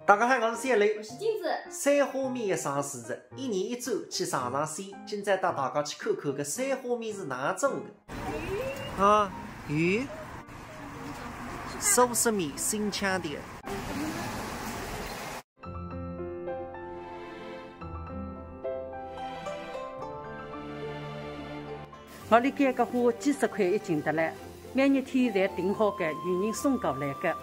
大家好，我是小雷，我是金子。三花米的上市日，一年一周去尝尝鲜。今朝带大家去看看搿三花米是哪种的。啊，鱼，素食米新腔调。我里间个货几十块一斤的嘞，每日天侪订好个，有人送过来个。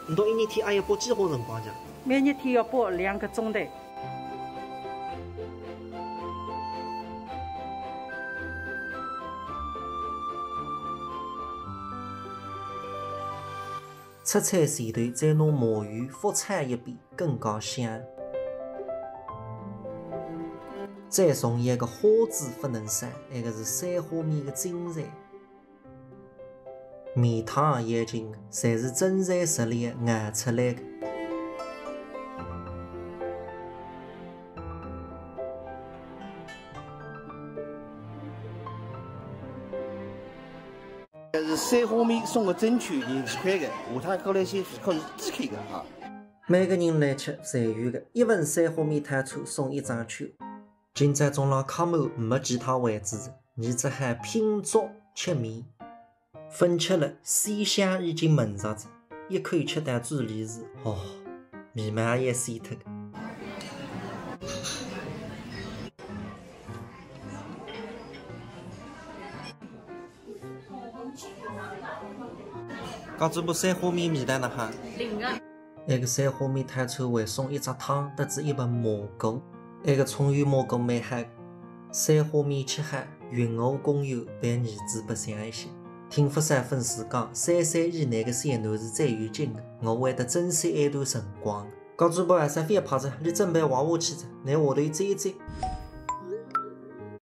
侬一日天也要包几多辰光讲？每日天要包2个钟头。出菜前头再拿墨鱼复炒一遍，更加香。再送一个花枝不能少，那个是三花米的精髓。面汤眼睛侪是真材实料熬出来的。是三花米送个蒸圈20块的，下趟过来些靠是几块的哈。每个人来吃侪有的，1份三花米摊车送1张券。今朝中浪卡满没其他位置，你只好拼足吃面。粉吃了，鲜香已经闻着子，一口吃到嘴里是哦，面嘛也鲜脱的。讲这部三花米味道呢哈？零个。那个三花米摊车会送1只汤，得子1盆蘑菇。那个葱油蘑菇蛮好，三花米吃好，云和公友陪儿子白相一些。听佛山粉丝讲，3岁以内的三囡是最有劲的，我会得珍惜这段辰光。讲主播啊，啥非要拍着，你准备娃娃去着，拿下头走一走。